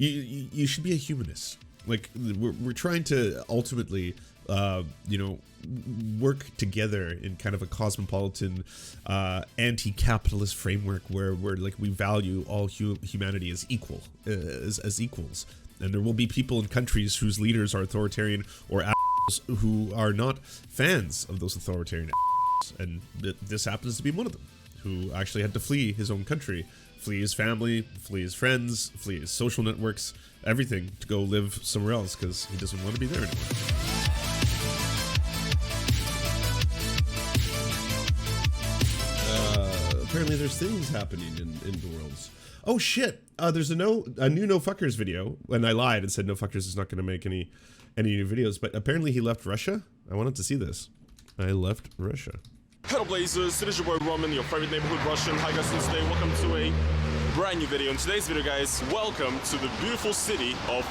you should be a humanist. Like, we're trying to ultimately, you know, work together in kind of a cosmopolitan, anti-capitalist framework where like we value all humanity as equal, as equals. And there will be people in countries whose leaders are authoritarian or who are not fans of those authoritarian and this happens to be one of them, who actually had to flee his own country, flee his family, flee his friends, flee his social networks, everything, to go live somewhere else because he doesn't want to be there anymore. Apparently there's things happening in the worlds. Oh shit, there's a new No Fuckers video, and I lied and said No Fuckers is not going to make any new videos, but apparently he left Russia. I wanted to see this. I left Russia. Hello Blazers, it is your boy Roman, your favorite neighborhood Russian. Hi guys, and today welcome to a brand new video. In today's video guys, welcome to the beautiful city of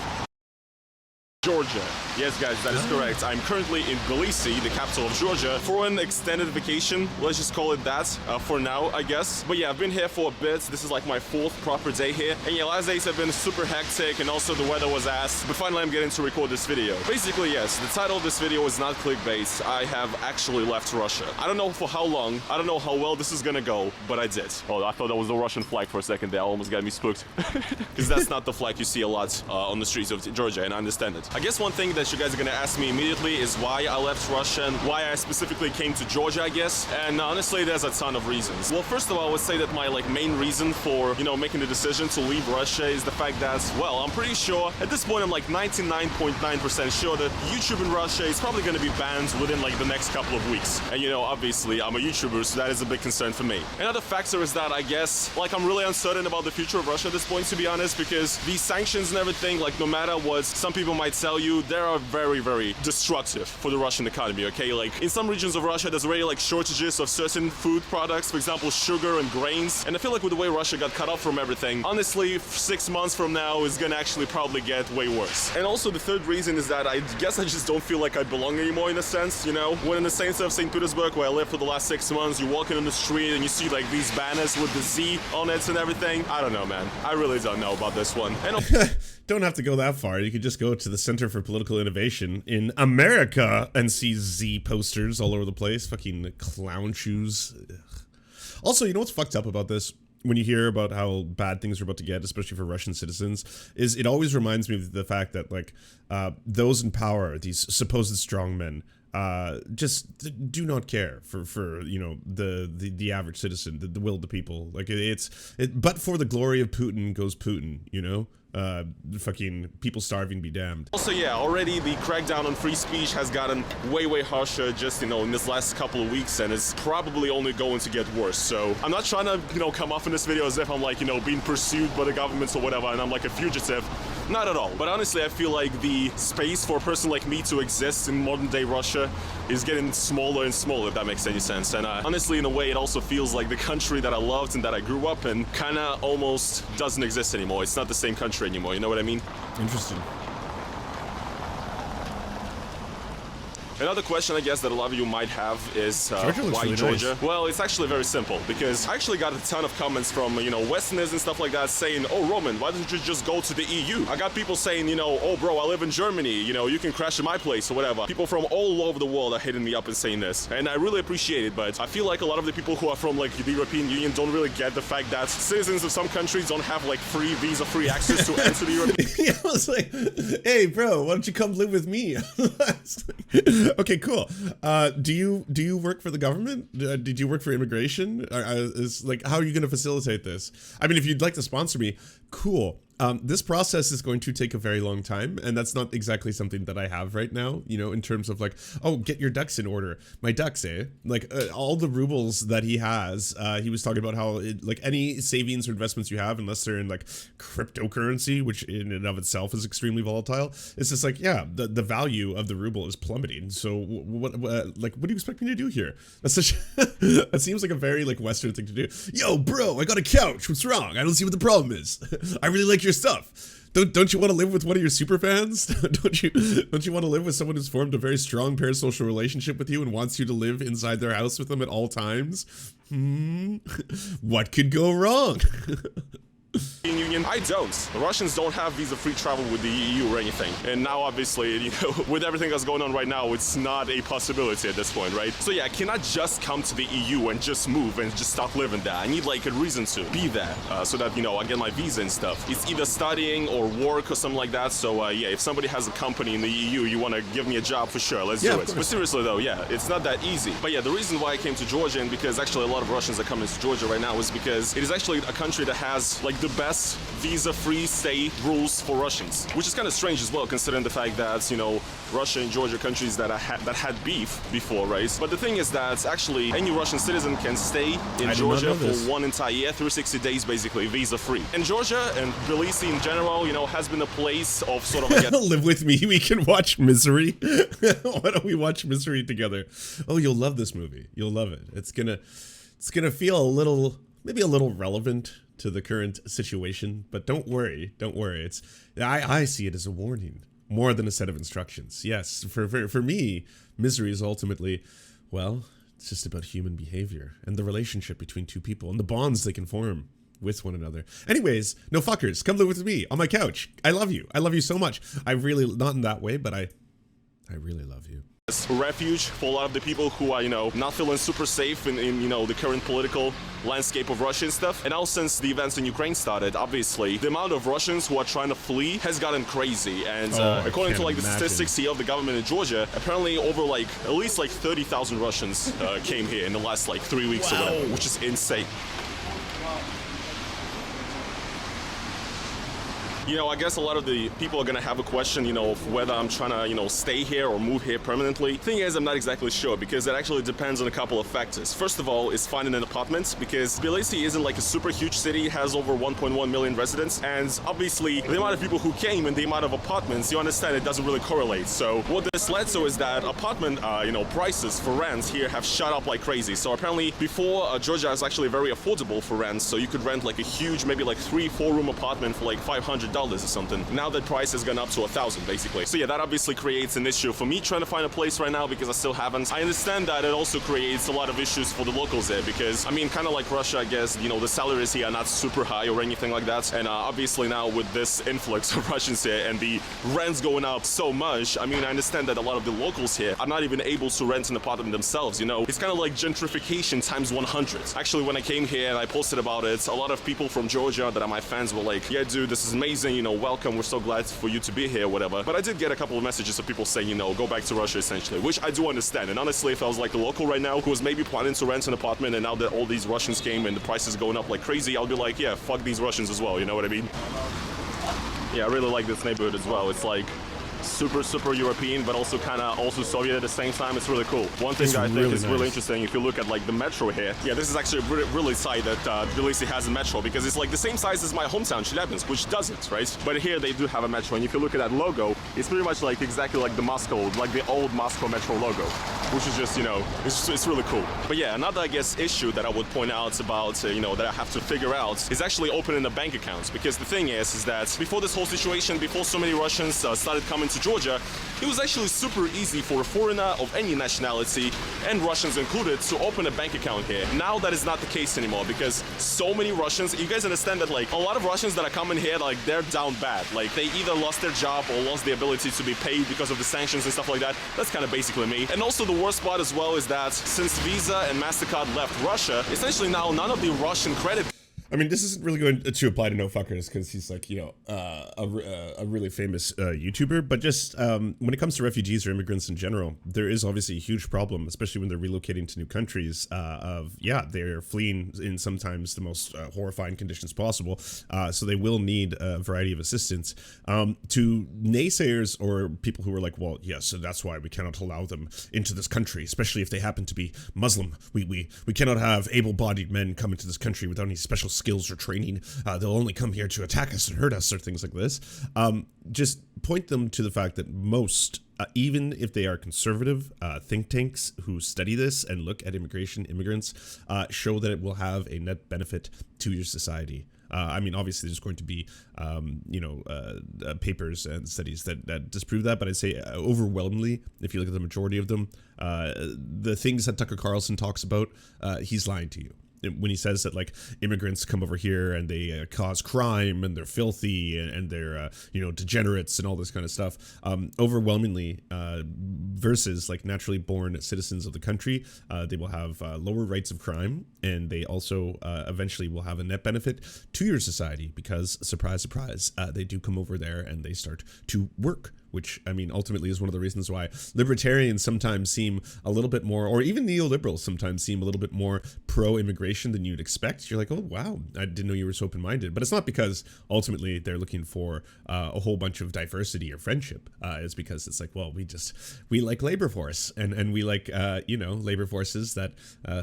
Georgia. Yes guys, that is correct. I'm currently in Tbilisi, the capital of Georgia, for an extended vacation. Let's just call it that for now, I guess. But yeah, I've been here for a bit. This is like my 4th proper day here. And yeah, last days have been super hectic and also the weather was ass. But finally I'm getting to record this video. Basically, yes, the title of this video is not clickbait. I have actually left Russia. I don't know for how long, I don't know how well this is gonna go, but I did. Oh, I thought that was the Russian flag for a second there. Almost got me spooked. Because that's not the flag you see a lot on the streets of Georgia, and I understand it. I guess one thing that you guys are gonna ask me immediately is why I left Russia and why I specifically came to Georgia, I guess. And honestly, there's a ton of reasons. Well, first of all, I would say that my main reason for, you know, making the decision to leave Russia is the fact that, well, I'm pretty sure, at this point I'm like 99.9% sure that YouTube in Russia is probably gonna be banned within like the next couple of weeks. And you know, obviously, I'm a YouTuber, so that is a big concern for me. Another factor is that I guess, like, I'm really uncertain about the future of Russia at this point, to be honest, because these sanctions and everything, like, no matter what some people might tell you, they are very, very destructive for the Russian economy, okay? Like, in some regions of Russia, there's already like shortages of certain food products, for example, sugar and grains. And I feel like with the way Russia got cut off from everything, honestly, 6 months from now is gonna actually probably get way worse. And also the third reason is that I guess I just don't feel like I belong anymore in a sense, you know? When in the center of St. Petersburg, where I lived for the last 6 months, you're walking on the street and you see like these banners with the Z on it and everything. I don't know, man. I really don't know about this one. And don't have to go that far. You could just go to the Center for Political Innovation in America and see Z posters all over the place. Fucking clown shoes. Ugh. Also, you know what's fucked up about this? When you hear about how bad things are about to get, especially for Russian citizens, is it always reminds me of the fact that, like, those in power, these supposed strongmen, just do not care for you know, the average citizen, the will of the people. Like, but for the glory of Putin goes Putin, you know? Fucking people starving be damned. Also, yeah, already the crackdown on free speech has gotten way harsher just, you know, in this last couple of weeks, and it's probably only going to get worse. So I'm not trying to, you know, come off in this video as if I'm like, you know, being pursued by the governments or whatever and I'm like a fugitive. Not at all. But honestly, I feel like the space for a person like me to exist in modern day Russia is getting smaller and smaller, if that makes any sense. And honestly, in a way, it also feels like the country that I loved and that I grew up in kind of almost doesn't exist anymore. It's not the same country anymore, you know what I mean? Interesting. Another question, I guess, that a lot of you might have is why really Georgia? Nice. Well, it's actually very simple, because I actually got a ton of comments from, you know, Westerners and stuff like that saying, oh, Roman, why don't you just go to the EU? I got people saying, you know, oh, bro, I live in Germany, you know, you can crash at my place or whatever. People from all over the world are hitting me up and saying this, and I really appreciate it, but I feel like a lot of the people who are from, like, the European Union don't really get the fact that citizens of some countries don't have, like, free visa-free access to enter the European Yeah, I was like, hey, bro, why don't you come live with me? Okay, cool. Do you work for the government? Did you work for immigration? Is like, how are you going to facilitate this? I mean, if you'd like to sponsor me, cool. This process is going to take a very long time, and that's not exactly something that I have right now, you know, in terms of like, oh, get your ducks in order. My ducks, eh? Like, all the rubles that he has, he was talking about how, like, any savings or investments you have, unless they're in, like, cryptocurrency, which in and of itself is extremely volatile, it's just like, yeah, the value of the ruble is plummeting. So, what do you expect me to do here? That's such, that seems like a very, like, Western thing to do. Yo, bro, I got a couch. What's wrong? I don't see what the problem is. I really like your stuff. Don't you want to live with one of your super fans? Don't you want to live with someone who's formed a very strong parasocial relationship with you and wants you to live inside their house with them at all times? What could go wrong? Union. I don't. The Russians don't have visa-free travel with the EU or anything. And now, obviously, you know, with everything that's going on right now, it's not a possibility at this point, right? So yeah, I cannot just come to the EU and just move and just start living there. I need like a reason to be there so that, you know, I get my visa and stuff. It's either studying or work or something like that. So yeah, if somebody has a company in the EU, you want to give me a job for sure, let's do it. But seriously though, yeah, it's not that easy. But yeah, the reason why I came to Georgia, and because actually a lot of Russians are coming to Georgia right now, is because it is actually a country that has like the best visa-free stay rules for Russians, which is kind of strange as well, considering the fact that, you know, Russia and Georgia are countries that had beef before, right? But the thing is that actually any Russian citizen can stay in Georgia for one entire year, 360 days basically, visa-free. And Georgia and Tbilisi in general, you know, has been a place of sort of, I guess, live with me, we can watch Misery. Why don't we watch Misery together? Oh, you'll love this movie. You'll love it. It's gonna feel a little, maybe a little relevant to the current situation, but don't worry. I see it as a warning more than a set of instructions. Yes, for me, Misery is ultimately, well, it's just about human behavior and the relationship between two people and the bonds they can form with one another. Anyways, no fuckers, come live with me on my couch. I love you so much. I really, not in that way, but I really love you. Refuge for a lot of the people who are, you know, not feeling super safe in you know, the current political landscape of Russia and stuff. And now since the events in Ukraine started, obviously, the amount of Russians who are trying to flee has gotten crazy. And according to like the statistics here of the government in Georgia, apparently over like at least like 30,000 Russians came here in the last like 3 weeks or whatever, which is insane. You know, I guess a lot of the people are gonna have a question, you know, of whether I'm trying to, you know, stay here or move here permanently. Thing is, I'm not exactly sure, because it actually depends on a couple of factors. First of all, is finding an apartment, because Tbilisi isn't like a super huge city, it has over 1.1 million residents, and obviously the amount of people who came and the amount of apartments, you understand, it doesn't really correlate. So what this led to is that apartment, you know, prices for rents here have shot up like crazy. So apparently before, Georgia is actually very affordable for rents, so you could rent like a huge, maybe like 3-4 room apartment for like $500 or something. Now that price has gone up to $1,000 basically. So yeah, that obviously creates an issue for me trying to find a place right now, because I still haven't. I understand that it also creates a lot of issues for the locals there, because I mean, kind of like Russia, I guess, you know, the salaries here are not super high or anything like that. And obviously now with this influx of Russians here and the rents going up so much, I mean, I understand that a lot of the locals here are not even able to rent an apartment themselves, you know. It's kind of like gentrification times 100. Actually, when I came here and I posted about it, a lot of people from Georgia that are my fans were like, yeah, dude, this is amazing, you know, welcome, we're so glad for you to be here, whatever. But I did get a couple of messages of people saying, you know, go back to Russia, essentially, which I do understand. And honestly, if I was like a local right now who was maybe planning to rent an apartment, and now that all these Russians came and the prices going up like crazy, I'll be like, yeah, fuck these Russians as well, you know what I mean? Yeah, I really like this neighborhood as well. It's like super European, but also kind of also Soviet at the same time. It's really cool. One thing I think is really interesting, if you look at like the metro here, yeah, this is actually really tight that Tbilisi has a metro, because it's like the same size as my hometown Chelyabinsk, which doesn't, right? But here they do have a metro, and if you look at that logo, it's pretty much like exactly like the Moscow, like the old Moscow metro logo, which is just, you know, it's really cool. But yeah, another, I guess, issue that I would point out about, you know, that I have to figure out is actually opening a bank account, because the thing is that before this whole situation, before so many Russians started coming to Georgia, it was actually super easy for a foreigner of any nationality, and Russians included, to open a bank account here. Now that is not the case anymore, because so many Russians, you guys understand that like a lot of Russians that are coming here, like they're down bad. Like they either lost their job or lost the ability to be paid because of the sanctions and stuff like that. That's kind of basically me. And also the worst part as well is that since Visa and MasterCard left Russia, essentially now none of the Russian credit... I mean, this isn't really going to apply to No Fuckers, because he's like, you know, a really famous YouTuber. But just when it comes to refugees or immigrants in general, there is obviously a huge problem, especially when they're relocating to new countries. They're fleeing in sometimes the most horrifying conditions possible. So they will need a variety of assistance. To naysayers or people who are like, well, yes, so that's why we cannot allow them into this country, especially if they happen to be Muslim. We cannot have able-bodied men come into this country without any special skills or training. They'll only come here to attack us and hurt us, or things like this. Just point them to the fact that most, even if they are conservative think tanks who study this and look at immigrants, show that it will have a net benefit to your society. I mean, obviously, there's going to be, papers and studies that disprove that, but I'd say overwhelmingly, if you look at the majority of them, the things that Tucker Carlson talks about, he's lying to you. when he says that like immigrants come over here and they cause crime and they're filthy and they're degenerates and all this kind of stuff, overwhelmingly versus like naturally born citizens of the country, they will have lower rates of crime, and they also eventually will have a net benefit to your society because, surprise, surprise, they do come over there and they start to work, which, I mean, ultimately is one of the reasons why libertarians sometimes seem a little bit more, or even neoliberals sometimes seem a little bit more pro-immigration than you'd expect. You're like, oh, wow, I didn't know you were so open-minded. But it's not because ultimately they're looking for a whole bunch of diversity or friendship. It's because it's like, well, we like labor force, and we like, labor forces that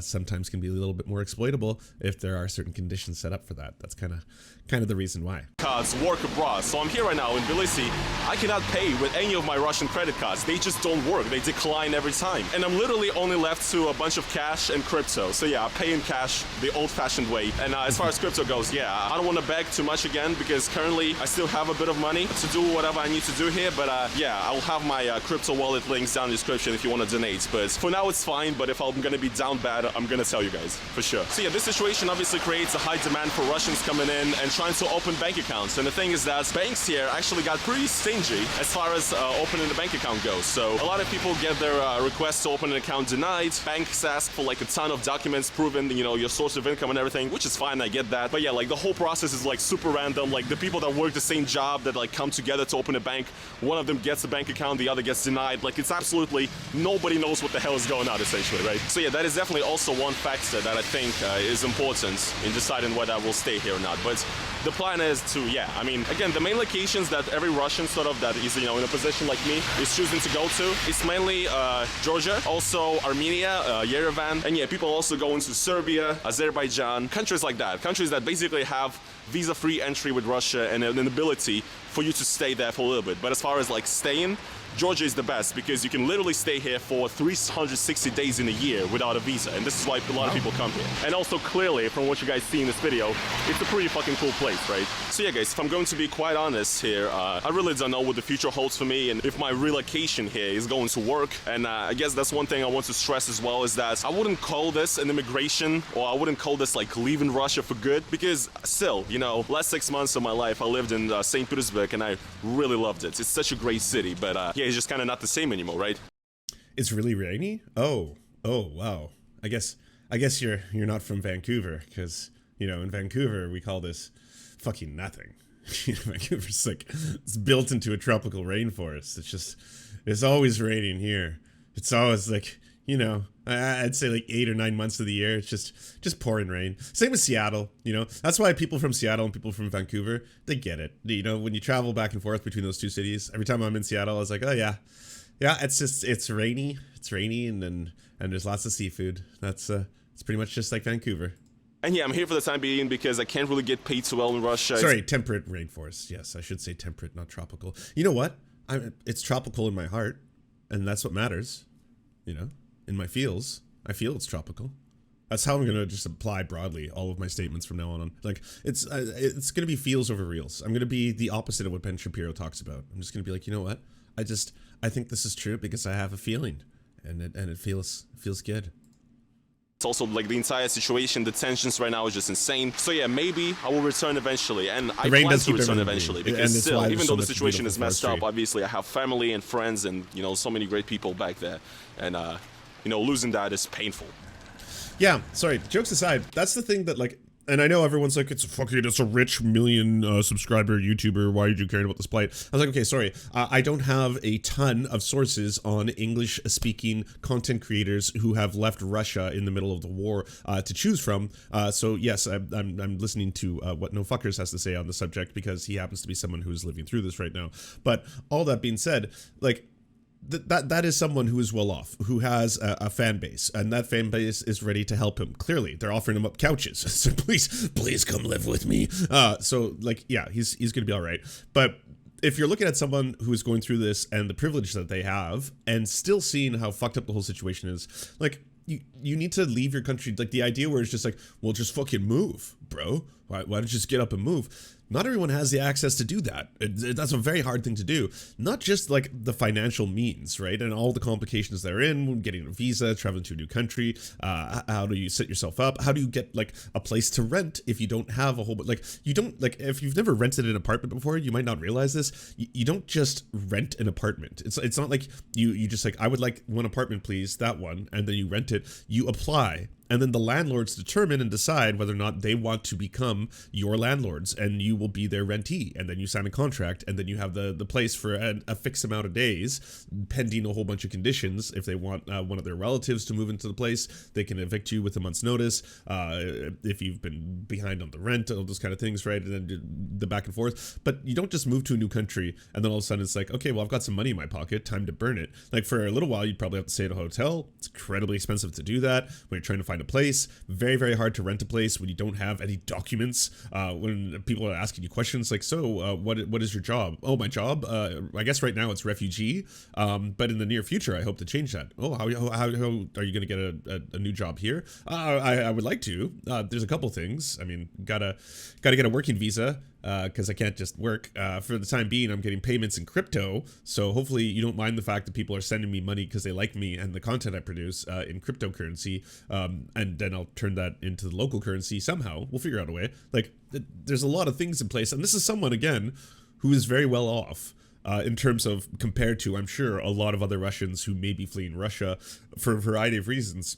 sometimes can be a little bit more exploitable if there are certain conditions set up for that. That's kind of the reason why. Cards work abroad. So I'm here right now in Tbilisi. I cannot pay with any of my Russian credit cards. They just don't work. They decline every time. And I'm literally only left to a bunch of cash and crypto. So yeah, I pay in cash the old-fashioned way. And as far as crypto goes, yeah, I don't want to beg too much again because currently I still have a bit of money to do whatever I need to do here. But yeah, I'll have my crypto wallet links down in the description if you want to donate. But for now it's fine. But if I'm going to be down bad, I'm going to tell you guys for sure. So yeah, this situation obviously creates a high demand for Russians coming in and trying to open bank accounts. And the thing is that banks here actually got pretty stingy as far as opening a bank account goes. So a lot of people get their requests to open an account denied. Banks ask for like a ton of documents proving, your source of income and everything, which is fine, I get that. But yeah, like the whole process is like super random. Like the people that work the same job that like come together to open a bank, one of them gets a bank account, the other gets denied. Like it's absolutely, nobody knows what the hell is going on essentially, right? So yeah, that is definitely also one factor that I think is important in deciding whether I will stay here or not. But the plan is to, yeah, I mean, again, the main locations that every Russian sort of that is, in a position like me is choosing to go to, it's mainly Georgia, also Armenia, Yerevan, and yeah, people also go into Serbia, Azerbaijan, countries like that, countries that basically have visa-free entry with Russia and an ability for you to stay there for a little bit. But as far as like staying, Georgia is the best because you can literally stay here for 360 days in a year without a visa, and this is why a lot of people come here. And also clearly, from what you guys see in this video, it's a pretty fucking cool place, right? So yeah guys, if I'm going to be quite honest here, I really don't know what the future holds for me and if my relocation here is going to work. And I guess that's one thing I want to stress as well, is that I wouldn't call this an immigration, or I wouldn't call this like leaving Russia for good, because still, last 6 months of my life I lived in St. Petersburg and I really loved it. It's such a great city, but yeah, it's just kind of not the same anymore, right? It's really rainy? Oh wow. I guess you're not from Vancouver, because in Vancouver we call this fucking nothing. Vancouver's like, it's built into a tropical rainforest. It's always raining here. It's always like, I'd say like 8 or 9 months of the year, it's just pouring rain. Same with Seattle, That's why people from Seattle and people from Vancouver, they get it. When you travel back and forth between those two cities, every time I'm in Seattle, I was like, oh yeah, it's rainy, and there's lots of seafood. It's pretty much just like Vancouver. And yeah, I'm here for the time being because I can't really get paid so well in Russia. Sorry, temperate rainforest. Yes, I should say temperate, not tropical. You know what? It's tropical in my heart, and that's what matters. In my feels, I feel it's tropical. That's how I'm gonna just apply broadly all of my statements from now on. Like it's gonna be feels over reals. I'm gonna be the opposite of what Ben Shapiro talks about. I'm just gonna be like, you know what? I think this is true because I have a feeling, and it feels good. It's also like the entire situation, the tensions right now is just insane. So yeah, maybe I will return eventually, and I plan to return eventually, because still, even though the situation is messed up, obviously I have family and friends and so many great people back there, and losing that is painful. Yeah, sorry, jokes aside, that's the thing that like, and I know everyone's like, it's a rich million subscriber YouTuber, why are you caring about this plight? I was like, okay, sorry, I don't have a ton of sources on English-speaking content creators who have left Russia in the middle of the war to choose from. So yes, I'm listening to what No Fuckers has to say on the subject because he happens to be someone who's living through this right now. But all that being said, like, that is someone who is well off, who has a fan base, and that fan base is ready to help him. Clearly, they're offering him up couches. So please come live with me. So like, yeah, he's gonna be all right. But if you're looking at someone who is going through this and the privilege that they have, and still seeing how fucked up the whole situation is, like, you need to leave your country. Like the idea where it's just like, well, just fucking move. bro. Why don't you just get up and move? Not everyone has the access to do that. That's a very hard thing to do. Not just like the financial means, right? And all the complications therein, getting a visa, traveling to a new country. How do you set yourself up? How do you get like a place to rent if you don't have a whole, like you don't, like if you've never rented an apartment before, you might not realize this. You don't just rent an apartment. It's not like you just like, I would like one apartment, please, that one, and then you rent it. You apply. And then the landlords determine and decide whether or not they want to become your landlords, and you will be their rentee. And then you sign a contract, and then you have the place for a fixed amount of days, pending a whole bunch of conditions. If they want one of their relatives to move into the place, they can evict you with a month's notice. If you've been behind on the rent, all those kind of things, right? And then the back and forth. But you don't just move to a new country, and then all of a sudden it's like, okay, well, I've got some money in my pocket, time to burn it. Like for a little while, you'd probably have to stay at a hotel. It's incredibly expensive to do that when you're trying to find a place. Very, very hard to rent a place when you don't have any documents. When people are asking you questions like, so what is your job? Oh, my job? I guess right now it's refugee. But in the near future, I hope to change that. Oh, how are you going to get a new job here? I would like to. There's a couple things. I mean, gotta get a working visa. Because I can't just work. For the time being, I'm getting payments in crypto, so hopefully you don't mind the fact that people are sending me money because they like me and the content I produce in cryptocurrency, and then I'll turn that into the local currency somehow. We'll figure out a way. Like, there's a lot of things in place, and this is someone, again, who is very well off. In terms of, compared to, I'm sure, a lot of other Russians who may be fleeing Russia for a variety of reasons.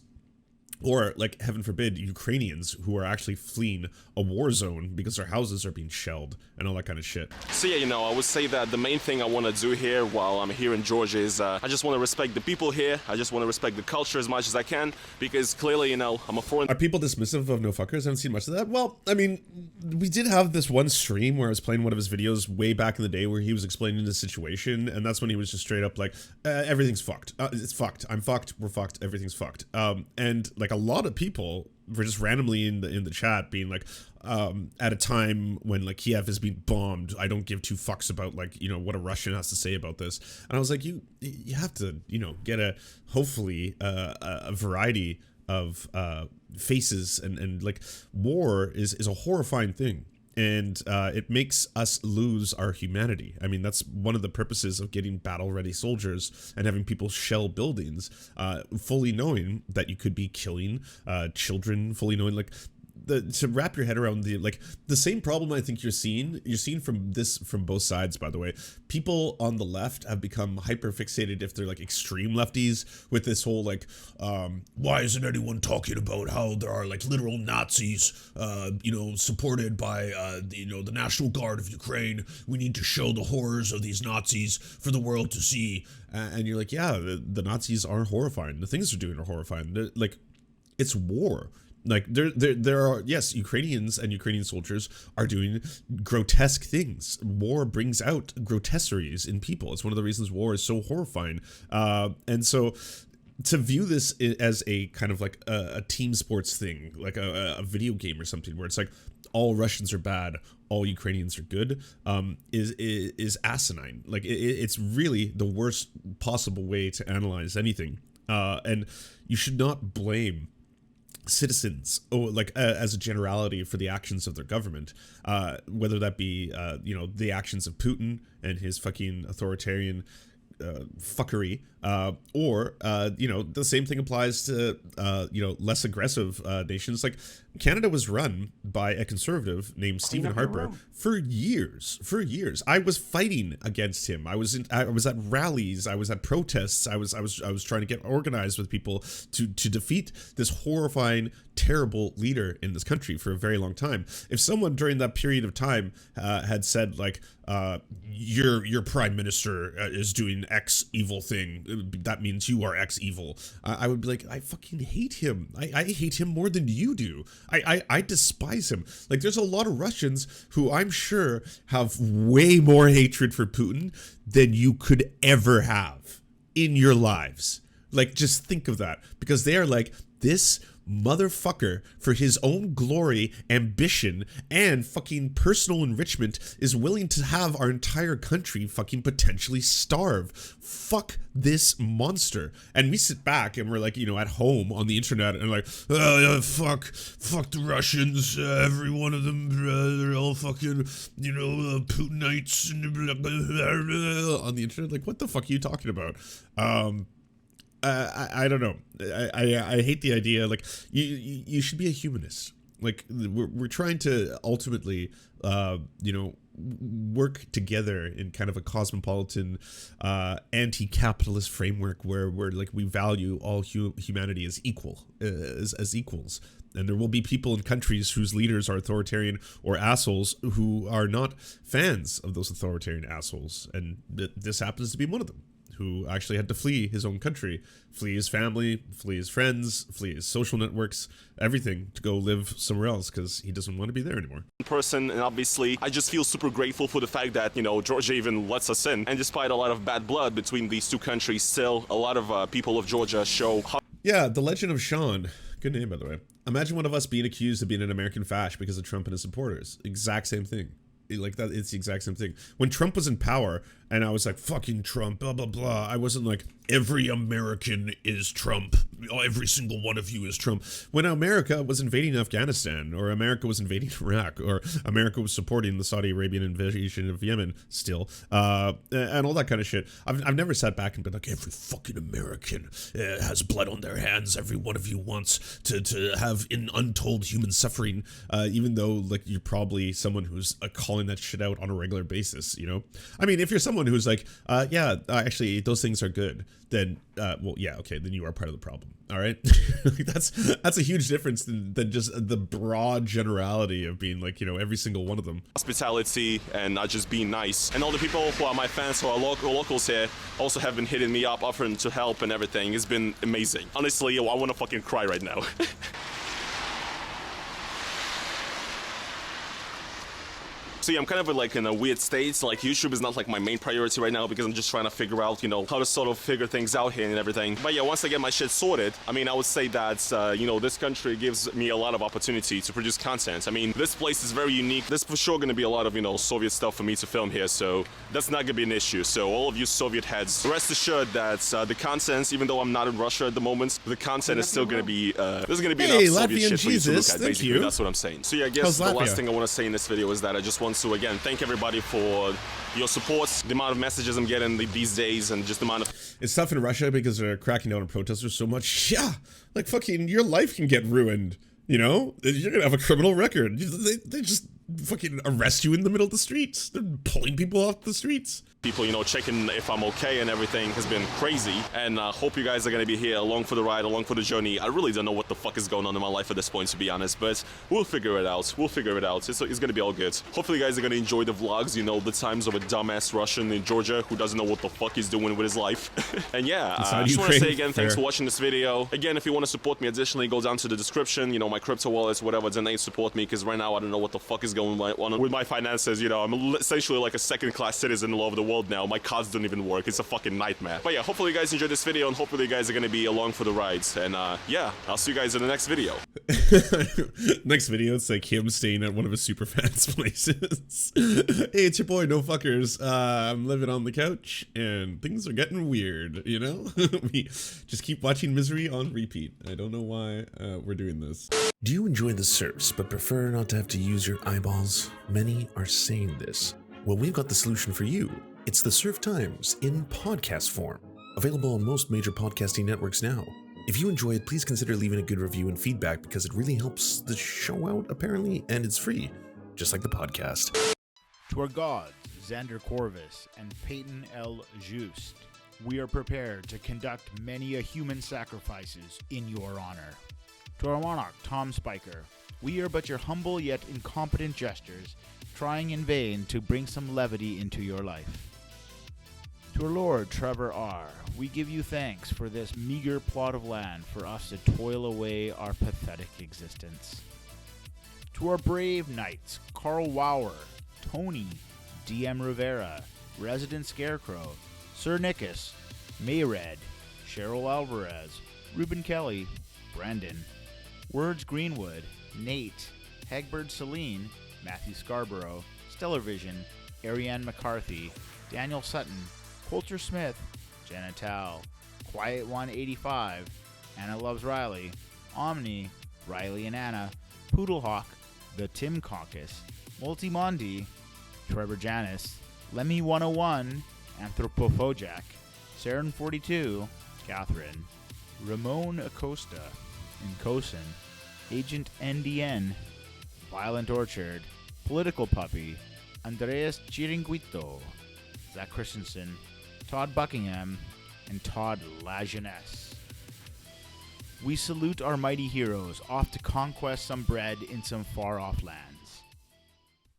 Or, like, heaven forbid, Ukrainians who are actually fleeing a war zone because their houses are being shelled and all that kind of shit. So yeah, you know, I would say that the main thing I want to do here while I'm here in Georgia is I just want to respect the people here. I just want to respect the culture as much as I can, because clearly, you know, I'm a foreign... Are people dismissive of no fuckers? I haven't seen much of that. Well, I mean, we did have this one stream where I was playing one of his videos way back in the day where he was explaining the situation, and that's when he was just straight up like, everything's fucked. It's fucked. I'm fucked. We're fucked. Everything's fucked. And like a lot of people were just randomly in the chat being like, at a time when like Kiev is being bombed, I don't give two fucks about like, you know, what a Russian has to say about this. And I was like, you have to, you know, get hopefully a variety of faces, and like war is a horrifying thing. And it makes us lose our humanity. I mean, that's one of the purposes of getting battle-ready soldiers and having people shell buildings, fully knowing that you could be killing children, fully knowing, like, to wrap your head around the same problem I think you're seeing from both sides, by the way. People on the left have become hyper fixated, if they're like extreme lefties, with this whole like, why isn't anyone talking about how there are like literal Nazis, you know, supported by you know, the National Guard of Ukraine. We need to show the horrors of these Nazis for the world to see. And you're like, yeah, the Nazis are horrifying. The things they're doing are horrifying. Like, it's war. Like there are, yes, Ukrainians and Ukrainian soldiers are doing grotesque things. War brings out grotesqueries in people. It's one of the reasons war is so horrifying. And so to view this as a kind of like a team sports thing, like a video game or something, where it's like all Russians are bad, all Ukrainians are good, is asinine. Like it's really the worst possible way to analyze anything. And you should not blame citizens, as a generality, for the actions of their government, whether that be you know, the actions of Putin and his fucking authoritarian fuckery, or you know, the same thing applies to you know, less aggressive nations. Like Canada was run by a conservative named Stephen Harper for years. I was fighting against him. I was at rallies. I was at protests. I was trying to get organized with people to defeat this horrifying, terrible leader in this country for a very long time. If someone during that period of time had said like, your prime minister is doing X evil thing, that means you are X evil, I would be like, I fucking hate him. I hate him more than you do. I despise him. Like, there's a lot of Russians who I'm sure have way more hatred for Putin than you could ever have in your lives. Like, just think of that, because they are like, this motherfucker, for his own glory, ambition, and fucking personal enrichment, is willing to have our entire country fucking potentially starve. Fuck this monster. And we sit back and we're like, you know, at home on the internet and like, oh yeah, fuck the Russians, every one of them, they're all fucking, you know, Putinites and blah, blah, blah, blah, on the internet. Like, what the fuck are you talking about? I don't know. I hate the idea. Like, you should be a humanist. Like, we're trying to ultimately, you know, work together in kind of a cosmopolitan, anti-capitalist framework where we value all humanity as equal, as equals. And there will be people in countries whose leaders are authoritarian or assholes who are not fans of those authoritarian assholes. And this happens to be one of them, who actually had to flee his own country, flee his family, flee his friends, flee his social networks, everything, to go live somewhere else because he doesn't want to be there anymore. Person, and obviously I just feel super grateful for the fact that, you know, Georgia even lets us in, and despite a lot of bad blood between these two countries, still a lot of people of Georgia show. Yeah, the Legend of Sean, good name by the way. Imagine one of us being accused of being an American fash because of Trump and his supporters. Exact same thing. Like that, it's the exact same thing. When Trump was in power and I was like, fucking Trump, blah, blah, blah, I wasn't like, every American is Trump. Every single one of you is Trump. When America was invading Afghanistan, or America was invading Iraq, or America was supporting the Saudi Arabian invasion of Yemen still, and all that kind of shit, I've never sat back and been like, every fucking American has blood on their hands. Every one of you wants to have an untold human suffering, even though like you're probably someone who's calling that shit out on a regular basis, you know? I mean, if you're someone who's like, yeah, actually those things are good, then well, yeah, okay, then you are part of the problem. All right. that's a huge difference than just the broad generality of being like, you know, every single one of them. Hospitality and not just being nice. And all the people who are my fans, who are locals here, also have been hitting me up, offering to help and everything. It's been amazing. Honestly, I want to fucking cry right now. So yeah, I'm kind of like in a weird state. So like YouTube is not like my main priority right now because I'm just trying to figure out, you know, how to sort of figure things out here and everything. But yeah, once I get my shit sorted, I mean, I would say that, you know, this country gives me a lot of opportunity to produce content. I mean, this place is very unique. There's for sure going to be a lot of, you know, Soviet stuff for me to film here. So that's not going to be an issue. So all of you Soviet heads, rest assured that the content, even though I'm not in Russia at the moment, the content is still going to be, there's going to be enough Soviet shit for you to look at, basically. That's what I'm saying. So yeah, I guess the last thing I want to say in this video is that I just want to, again, thank everybody for your support, the amount of messages I'm getting these days, and just the amount of... It's tough in Russia because they're cracking down on protesters so much. Yeah, like fucking your life can get ruined, you know? You're gonna have a criminal record. They just fucking arrest you in the middle of the streets. They're pulling people off the streets. People, you know, checking if I'm okay and everything has been crazy, and I hope you guys are gonna be here along for the ride, along for the journey. I really don't know what the fuck is going on in my life at this point, to be honest, but we'll figure it out. We'll figure it out. It's gonna be all good. Hopefully you guys are gonna enjoy the vlogs, you know, the times of a dumbass Russian in Georgia who doesn't know what the fuck he's doing with his life. And yeah, I just want to say again, thanks for watching this video. Again, if you want to support me additionally, go down to the description, you know, my crypto wallets, whatever, donate, support me, because right now I don't know what the fuck is going on with my finances. You know, I'm essentially like a second-class citizen all over the world now. My cards don't even work. It's a fucking nightmare. But yeah, hopefully you guys enjoyed this video, and hopefully you guys are going to be along for the rides. And yeah, I'll see you guys in the next video. Next video, it's like him staying at one of his super fans' places. Hey, it's your boy, No Fuckers. I'm living on the couch, and things are getting weird, you know? We just keep watching Misery on repeat. I don't know why we're doing this. Do you enjoy the Serfs, but prefer not to have to use your eyeballs? Many are saying this. Well, we've got the solution for you. It's the Serf Times in podcast form, available on most major podcasting networks now. If you enjoy it, please consider leaving a good review and feedback because it really helps the show out, apparently, and it's free, just like the podcast. To our gods, Xander Corvus and Peyton L. Just, we are prepared to conduct many a human sacrifices in your honor. To our monarch, Tom Spiker, we are but your humble yet incompetent jesters, trying in vain to bring some levity into your life. To our Lord Trevor R., we give you thanks for this meager plot of land for us to toil away our pathetic existence. To our brave knights, Carl Wauer, Tony, DM Rivera, Resident Scarecrow, Sir Nickus, Mayred, Cheryl Alvarez, Ruben Kelly, Brandon, Words Greenwood, Nate, Hegbert Celine, Matthew Scarborough, Stellar Vision, Ariane McCarthy, Daniel Sutton, Coulter Smith, Jenna Tal, Quiet 185, Anna Loves Riley, Omni, Riley and Anna, Poodlehawk, The Tim Caucus, Multimondi, Trevor Janis, Lemmy 101, Anthropophojack, Saren 42, Catherine, Ramon Acosta, Nkosin, Agent NDN, Violent Orchard, Political Puppy, Andreas Chiringuito, Zach Christensen, Todd Buckingham, and Todd Lajeunesse. We salute our mighty heroes off to conquest some bread in some far-off land.